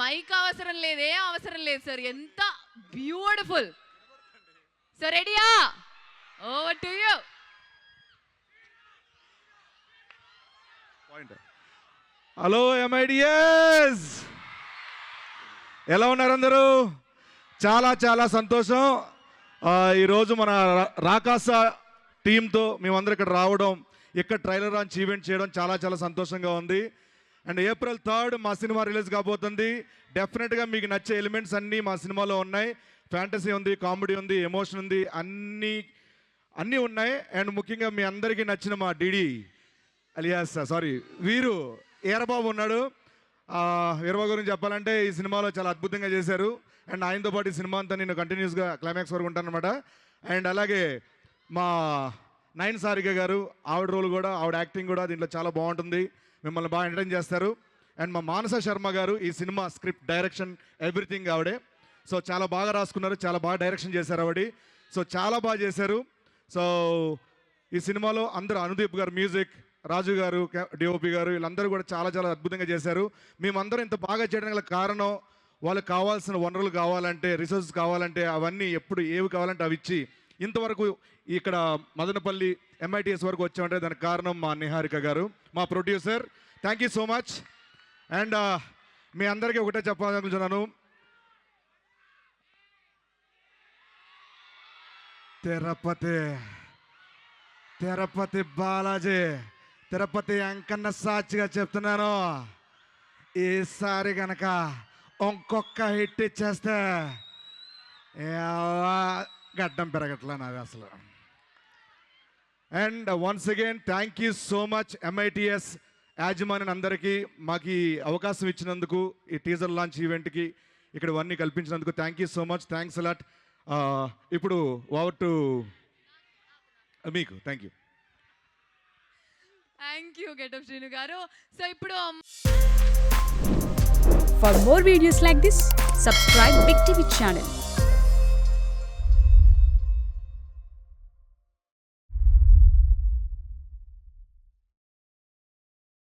Mic అవసరం లేదు, ఏం అవసరం లేదు సార్. ఎంత బ్యూటిఫుల్. సో రెడీయా? Over to you. Hello MIDS, ఎలా ఉన్నారు అందరూ? చాలా చాలా సంతోషం. ఈరోజు మన రాకాస టీంతో మేమందరం ఇక్కడ రావడం, ఇక్కడ ట్రైలర్ లాంచ్ ఈవెంట్ చేయడం చాలా చాలా సంతోషంగా ఉంది. అండ్ April 3 మా సినిమా రిలీజ్ కాబోతుంది. డెఫినెట్గా మీకు నచ్చే ఎలిమెంట్స్ అన్నీ మా సినిమాలో ఉన్నాయి. ఫ్యాంటసీ ఉంది, కామెడీ ఉంది, ఎమోషన్ ఉంది, అన్నీ ఉన్నాయి. అండ్ ముఖ్యంగా మీ అందరికీ నచ్చిన మా డిడి అలియాస్ వీరు ఈరబాబు ఉన్నాడు. వీరబాబు గురించి చెప్పాలంటే ఈ సినిమాలో చాలా అద్భుతంగా చేశారు. అండ్ ఆయనతో పాటు ఈ సినిమా అంతా నేను కంటిన్యూస్గా క్లైమాక్స్ వరకు ఉంటానన్నమాట. అండ్ అలాగే మా నయన్ సారిక గారు, ఆవిడ రోల్ కూడా, ఆవిడ యాక్టింగ్ కూడా దీంట్లో చాలా బాగుంటుంది. మిమ్మల్ని బాగా ఎంటర్టైన్ చేస్తారు. అండ్ మా మానస శర్మ గారు ఈ సినిమా స్క్రిప్ట్, డైరెక్షన్, ఎవ్రీథింగ్ ఆవిడే. సో చాలా బాగా రాసుకున్నారు, చాలా బాగా డైరెక్షన్ చేశారు ఆవిడ. సో చాలా బాగా చేశారు. సో ఈ సినిమాలో అందరూ, అనుదీప్ గారు మ్యూజిక్, రాజు గారు డిఓపి గారు, వీళ్ళందరూ కూడా చాలా చాలా అద్భుతంగా చేశారు. మేమందరం ఇంత బాగా చేయడానికి గల కారణం, వాళ్ళకి కావాల్సిన వనరులు కావాలంటే, రిసోర్సెస్ కావాలంటే అవన్నీ ఎప్పుడు ఏవి కావాలంటే అవి ఇచ్చి ఇంతవరకు ఇక్కడ మదనపల్లి MITS వరకు వచ్చామంటే దానికి కారణం మా నిహారిక గారు, మా producer. Thank you so much. And మీ అందరికీ ఒకటే చెప్పాలనుకుంటున్నాను, తిరుపతి బాలాజీ, తిరుపతి అంకన్న సాక్షిగా చెప్తున్నాను, ఈసారి కనుక ఇంకొక హిట్ ఇచ్చేస్తే గడ్డం పెరగట్లా నాది అసలు. And once again thank you so much MITS యాజమాన్యం అందరికీ మాకు ఈ అవకాశం ఇచ్చినందుకు, ఈ టీజర్ లాంచ్ ఈవెంట్కి ఇక్కడ ఇవన్నీ కల్పించినందుకు thank you so much. Thanks a lot. ఇప్పుడు ఓవర్ టు మీకు. Thank you. Thank you getup Srinu గారు. సో ఇప్పుడు For more videos like this, subscribe Big TV channel.